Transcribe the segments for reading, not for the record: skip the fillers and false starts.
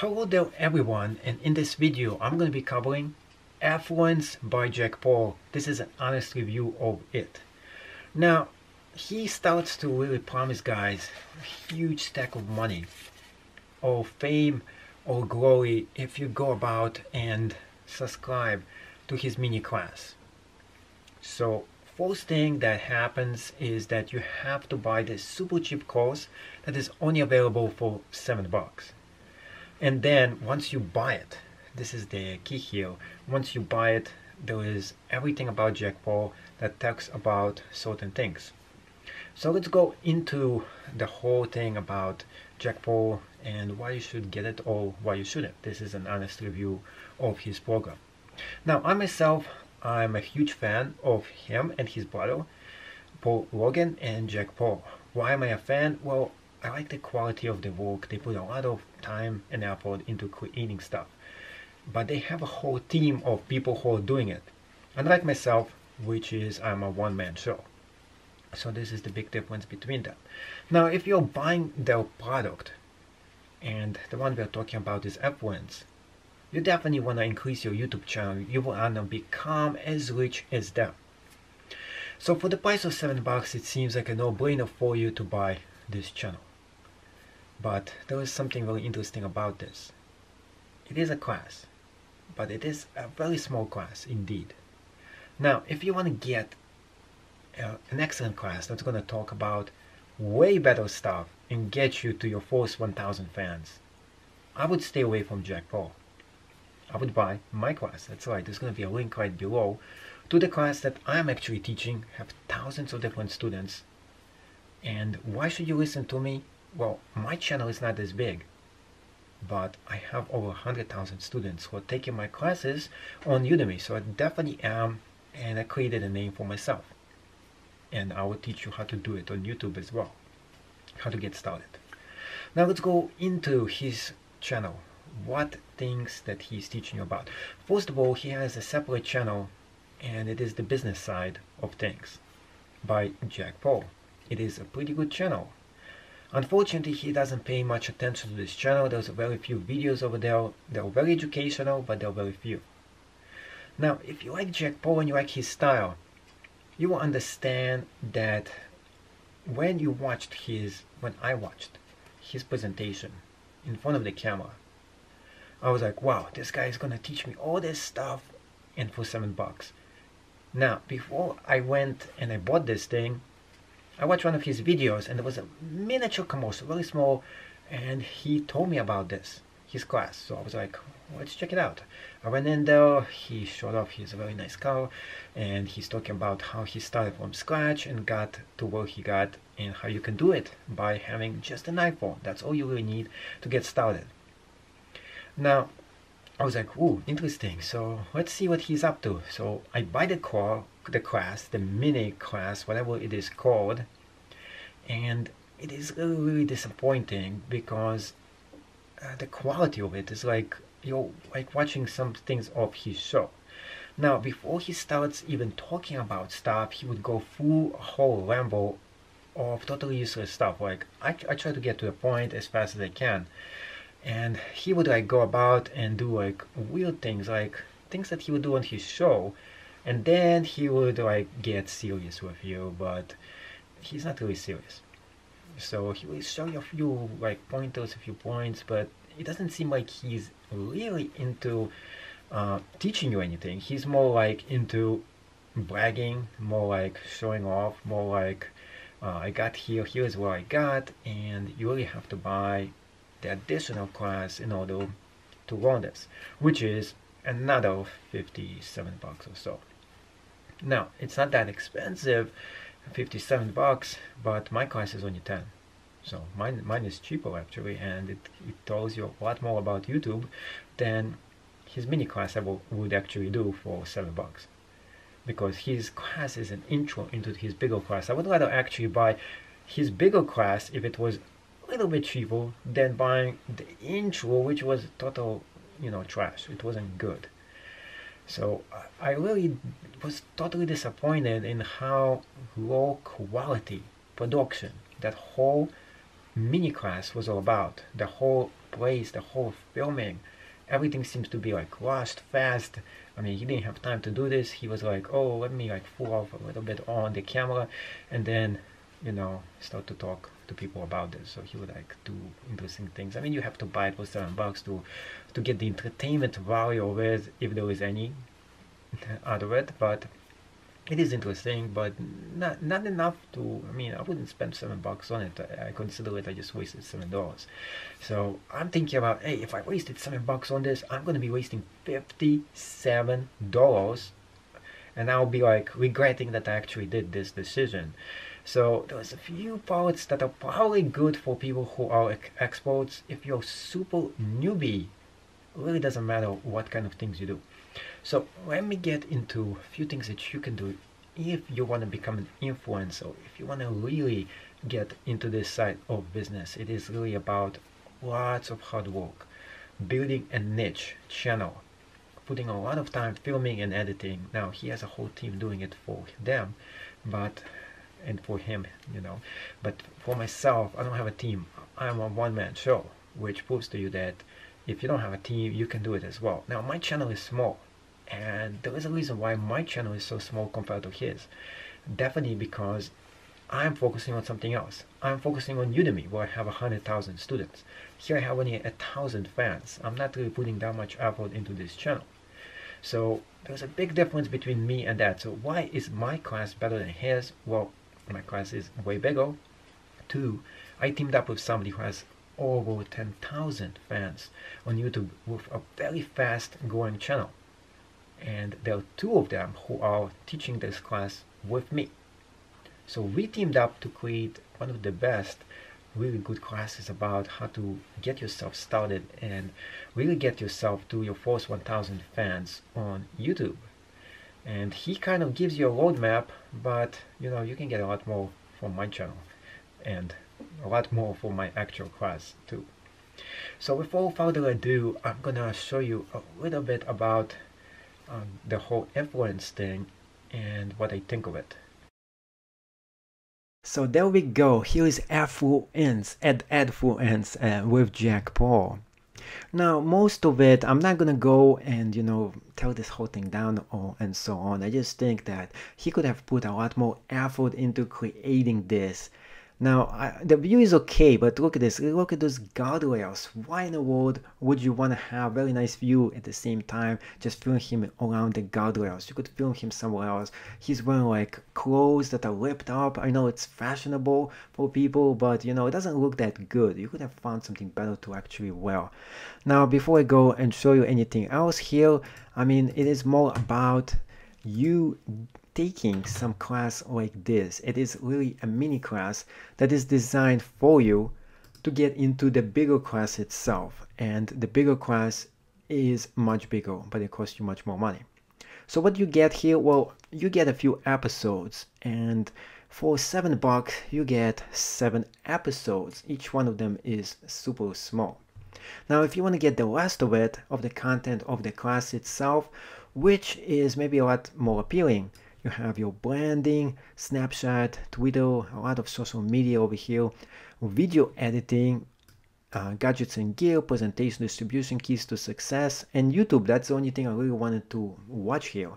Hello there everyone, and in this video I'm going to be covering Edfluence by Jack Paul. This is an honest review of it. Now, he starts to really promise guys a huge stack of money or fame or glory if you go about and subscribe to his mini class. So first thing that happens is that you have to buy this super cheap course that is only available for $7. And then once you buy it, this is the key here, once you buy it, there is everything about Jack Paul that talks about certain things. So let's go into the whole thing about Jack Paul and why you should get it or why you shouldn't. This is an honest review of his program. Now, I'm a huge fan of him and his brother, Paul Logan and Jack Paul. Why am I a fan? Well, I like the quality of the work. They put a lot of time and effort into creating stuff. But they have a whole team of people who are doing it. Unlike myself, which is I'm a one-man show. So this is the big difference between them. Now, if you're buying their product, and the one we're talking about is Edfluence, you definitely want to increase your YouTube channel. You want to become as rich as them. So for the price of $7, it seems like a no-brainer for you to buy this channel. But there is something very interesting about this. It is a class, but it is a very small class indeed. Now, if you want to get an excellent class that's going to talk about way better stuff and get you to your first 1,000 fans, I would stay away from Jack Paul. I would buy my class. That's right, there's going to be a link right below to the class that I'm actually teaching. I have thousands of different students. And why should you listen to me? Well, my channel is not as big, but I have over 100,000 students who are taking my classes on Udemy. So I definitely am, and I created a name for myself. And I will teach you how to do it on YouTube as well, how to get started. Now let's go into his channel. What things that he's teaching you about. First of all, he has a separate channel, and it is the business side of things by Jack Paul. It is a pretty good channel. Unfortunately, he doesn't pay much attention to this channel. There's very few videos over there. They're very educational, but they're very few. Now, if you like Jack Paul and you like his style, you will understand that when I watched his presentation in front of the camera, I was like, wow, this guy is gonna teach me all this stuff and for $7. Now, before I went and I bought this thing, I watched one of his videos and there was a miniature commercial, very small, and he told me about his class. So I was like, let's check it out. I went in there, he showed off his very nice car, and he's talking about how he started from scratch and got to where he got, and how you can do it by having just an iPhone. That's all you really need to get started. Now, I was like, ooh, interesting. So let's see what he's up to. So I buy the class, the mini class, whatever it is called, and it is really, really disappointing because the quality of it is like you're like watching some things of his show. Now, before he starts even talking about stuff, he would go through a whole ramble of totally useless stuff. Like I try to get to the point as fast as I can. And he would like go about and do like weird things, like things that he would do on his show, and then he would like get serious with you, but he's not really serious. So he will show you a few like pointers, a few points, but it doesn't seem like he's really into teaching you anything. He's more like into bragging, more like showing off, more like I got here, here's what I got, and you really have to buy the additional class in order to learn this, which is another $57 or so. Now, it's not that expensive, $57, but my class is only 10. So mine is cheaper actually, and it tells you a lot more about YouTube than his mini class would actually do for $7. Because his class is an intro into his bigger class. I would rather actually buy his bigger class if it was little bit cheaper than buying the intro, which was total, trash. It wasn't good. So I really was totally disappointed in how low quality production that whole mini class was all about. The whole place, the whole filming, everything seems to be like rushed, fast. I mean, he didn't have time to do this. He was like, oh, let me like fool off a little bit on the camera, and then, start to talk to people about this. So he would like do interesting things. I mean, you have to buy it for $7 to get the entertainment value of it, if there is any out of it. But it is interesting, but not enough to. I mean, I wouldn't spend $7 on it. I consider it I just wasted $7. So I'm thinking about, hey, if I wasted $7 on this, I'm gonna be wasting $57, and I'll be like regretting that I actually did this decision. So there's a few parts that are probably good for people who are experts. If you're super newbie, it really doesn't matter what kind of things you do. So let me get into a few things that you can do if you want to become an influencer, if you want to really get into this side of business. It is really about lots of hard work, building a niche channel, putting a lot of time filming and editing. Now he has a whole team doing it for them, and for him, but for myself, I don't have a team. I'm a one-man show, which proves to you that if you don't have a team, you can do it as well. Now my channel is small, and there is a reason why my channel is so small compared to his. Definitely because I'm focusing on something else. I'm focusing on Udemy, where I have 100,000 students. Here I have only 1,000 fans. I'm not really putting that much effort into this channel. So there's a big difference between me and that. So why is my class better than his? Well, my class is way bigger. Two, I teamed up with somebody who has over 10,000 fans on YouTube with a very fast growing channel. And there are two of them who are teaching this class with me. So we teamed up to create one of the best, really good classes about how to get yourself started and really get yourself to your first 1,000 fans on YouTube. And he kind of gives you a roadmap, but you can get a lot more from my channel and a lot more for my actual class too. So without further ado, I'm gonna show you a little bit about the whole influence thing and what I think of it. So there we go. Here is Edfluence with Jack Paul. Now, most of it, I'm not gonna go and tell this whole thing down and so on. I just think that he could have put a lot more effort into creating this. Now, the view is okay, but look at this. Look at those guardrails. Why in the world would you want to have a very nice view at the same time just film him around the guardrails? You could film him somewhere else. He's wearing like clothes that are ripped up. I know it's fashionable for people, but it doesn't look that good. You could have found something better to actually wear. Now, before I go and show you anything else here, I mean, it is more about you taking some class like this. It is really a mini class that is designed for you to get into the bigger class itself, and the bigger class is much bigger, but it costs you much more money. So what you get here, well, you get a few episodes, and for $7 you get 7 episodes. Each one of them is super small. Now if you want to get the rest of it, of the content of the class itself, which is maybe a lot more appealing, you have your branding, Snapchat, Twitter, a lot of social media over here, video editing, gadgets and gear, presentation, distribution, keys to success, and YouTube. That's the only thing I really wanted to watch here.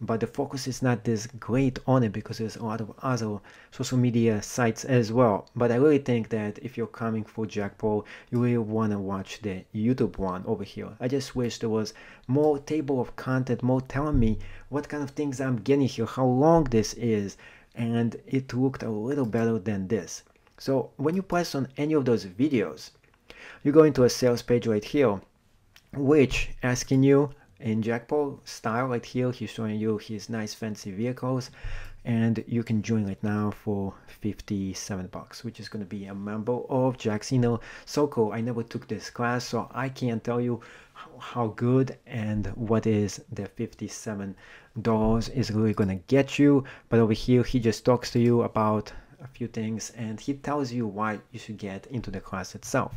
But the focus is not this great on it because there's a lot of other social media sites as well. But I really think that if you're coming for Jack Paul, you really want to watch the YouTube one over here. I just wish there was more table of content, more telling me what kind of things I'm getting here, how long this is, and it looked a little better than this. So when you press on any of those videos, you go into a sales page right here, which asking you in Jack Paul style right here, he's showing you his nice fancy vehicles, and you can join right now for $57, which is going to be a member of Jack's Inner Circle. I never took this class, so I can't tell you how good and what is the $57 is really going to get you. But over here, he just talks to you about a few things, and he tells you why you should get into the class itself.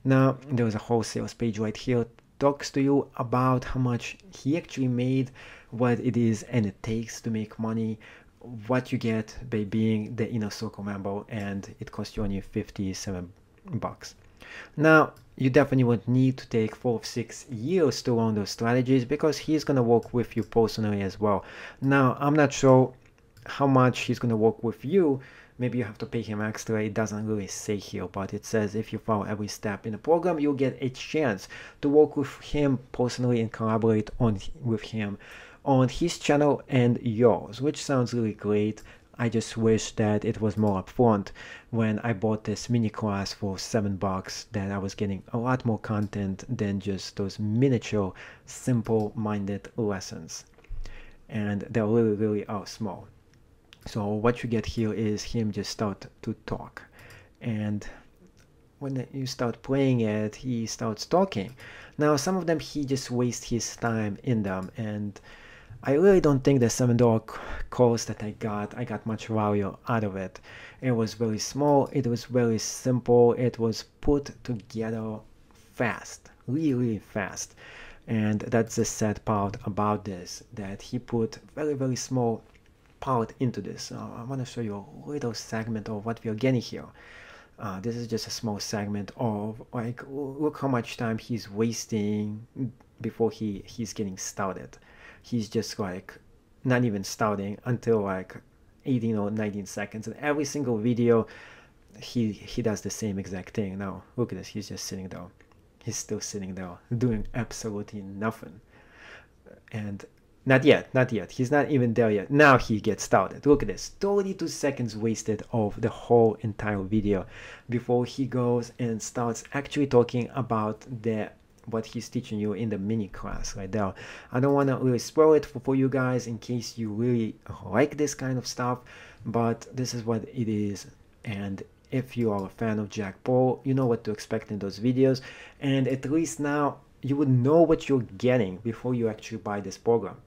Now, there is a whole sales page right here, talks to you about how much he actually made, what it is and it takes to make money, what you get by being the Inner Circle member, and it costs you only $57. Now, you definitely would need to take 4 or 6 years to learn those strategies because he's going to work with you personally as well. Now, I'm not sure how much he's going to work with you. Maybe you have to pay him extra. It doesn't really say here, but it says if you follow every step in the program, you'll get a chance to work with him personally and collaborate with him on his channel and yours, which sounds really great. I just wish that it was more upfront when I bought this mini class for $7, that I was getting a lot more content than just those miniature, simple-minded lessons. And they really are small. So what you get here is him just start to talk. And when you start playing it, he starts talking. Now, some of them, he just wastes his time in them. And I really don't think the $7 course that I got much value out of it. It was very small, it was very simple, it was put together fast, really fast. And that's the sad part about this, that he put very small part into this. I want to show you a little segment of what we are getting here. This is just a small segment of, like, look how much time he's wasting before he's getting started. He's just like not even starting until like 18 or 19 seconds, and every single video he does the same exact thing. Now look at this, he's just sitting there, he's still sitting there doing absolutely nothing. And not yet, he's not even there yet. Now he gets started. Look at this, 32 seconds wasted of the whole entire video before he goes and starts actually talking about what he's teaching you in the mini class right there. I don't want to really spoil it for you guys in case you really like this kind of stuff, but this is what it is. And if you are a fan of Jack Paul, you know what to expect in those videos, and at least now you would know what you're getting before you actually buy this program.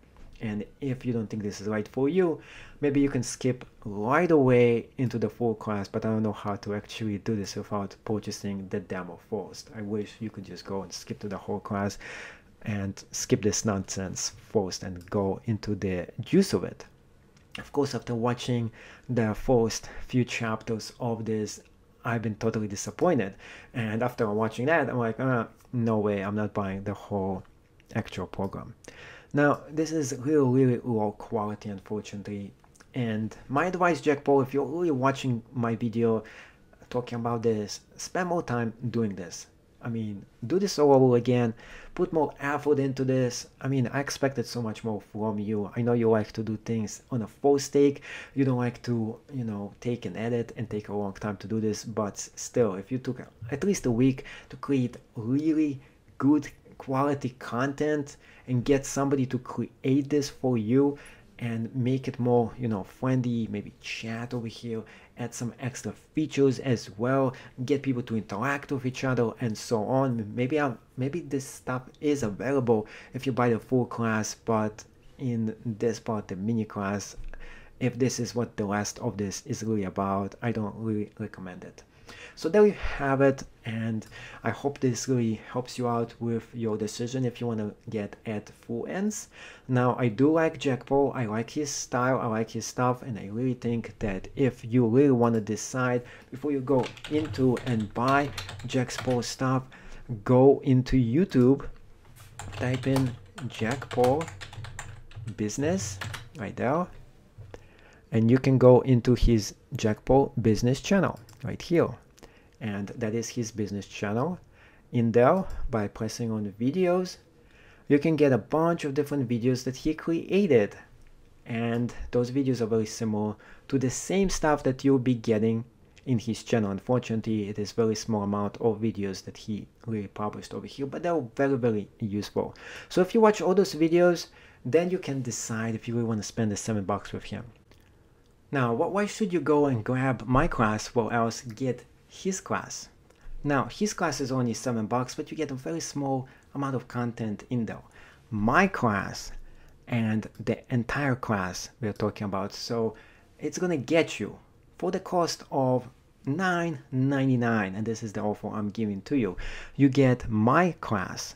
And if you don't think this is right for you, maybe you can skip right away into the full class, but I don't know how to actually do this without purchasing the demo first. I wish you could just go and skip to the whole class and skip this nonsense first and go into the juice of it. Of course, after watching the first few chapters of this, I've been totally disappointed. And after watching that, I'm like, no way, I'm not buying the whole actual program. Now, this is really low quality, unfortunately. And my advice, Jack Paul, if you're really watching my video talking about this, spend more time doing this. I mean, do this all over again, put more effort into this. I mean, I expected so much more from you. I know you like to do things on a first take. You don't like to, take an edit and take a long time to do this. But still, if you took at least a week to create really good quality content and get somebody to create this for you and make it more friendly, maybe chat over here, add some extra features as well, get people to interact with each other and so on. Maybe this stuff is available if you buy the full class, but in this part, the mini class, if this is what the rest of this is really about, I don't really recommend it. So there you have it, and I hope this really helps you out with your decision if you want to get Edfluence. Now, I do like Jack Paul, I like his style, I like his stuff, and I really think that if you really want to decide before you go into and buy Jack Paul stuff, go into YouTube, type in Jack Paul business right there, and you can go into his Jack Paul business channel right here. And that is his business channel. In there, by pressing on the videos, you can get a bunch of different videos that he created. And those videos are very similar to the same stuff that you'll be getting in his channel. Unfortunately, it is very small amount of videos that he really published over here, but they're very useful. So if you watch all those videos, then you can decide if you really want to spend the $7 with him. Now, why should you go and grab my class or else get his class? Now, his class is only $7, but you get a very small amount of content in there. My class and the entire class we're talking about, so it's gonna get you for the cost of $9.99, and this is the offer I'm giving to you. You get my class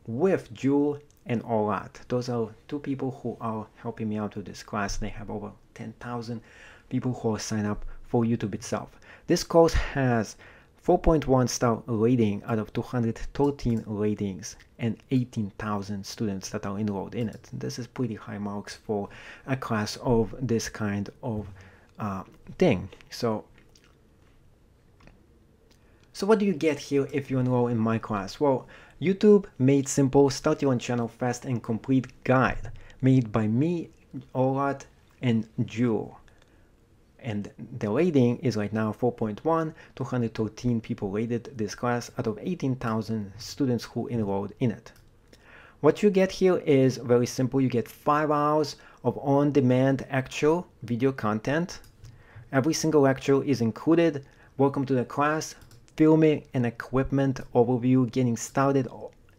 with Jewel and all that. Those are two people who are helping me out with this class. They have over 10,000 people who are signed up for YouTube itself. This course has 4.1 star rating out of 213 ratings and 18,000 students that are enrolled in it. This is pretty high marks for a class of this kind of thing. So what do you get here if you enroll in my class? Well, YouTube Made Simple, Start Your Own Channel Fast and Complete Guide, made by me, Olat, and Jewel. And the rating is right now 4.1, 213 people rated this class out of 18,000 students who enrolled in it. What you get here is very simple. You get 5 hours of on-demand actual video content. Every single lecture is included. Welcome to the class, filming and equipment overview, getting started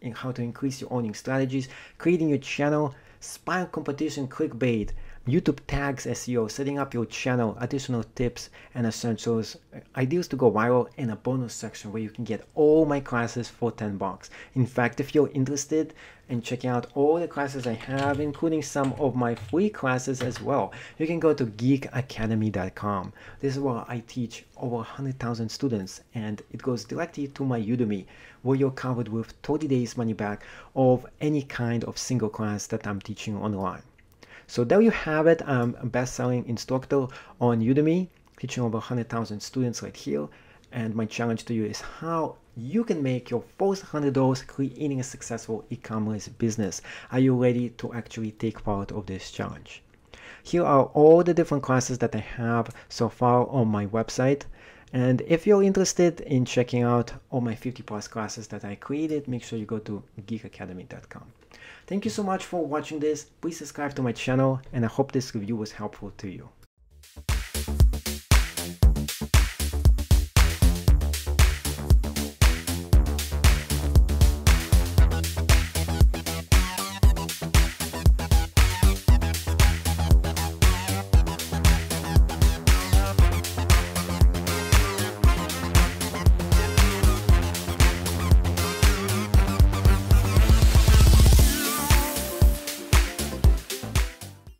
in how to increase your earning strategies, creating your channel, spy competition, clickbait, YouTube tags SEO, setting up your channel, additional tips and essentials, ideas to go viral, and a bonus section where you can get all my classes for $10. In fact, if you're interested in checking out all the classes I have, including some of my free classes as well, you can go to geekacademy.com. This is where I teach over 100,000 students, and it goes directly to my Udemy, where you're covered with 30 days money back of any kind of single class that I'm teaching online. So there you have it. I'm a best-selling instructor on Udemy, teaching over 100,000 students right here. And my challenge to you is how you can make your first $100 creating a successful e-commerce business. Are you ready to actually take part of this challenge? Here are all the different classes that I have so far on my website. And if you're interested in checking out all my 50+ classes that I created, make sure you go to geekacademy.com. Thank you so much for watching this. Please subscribe to my channel, and I hope this review was helpful to you.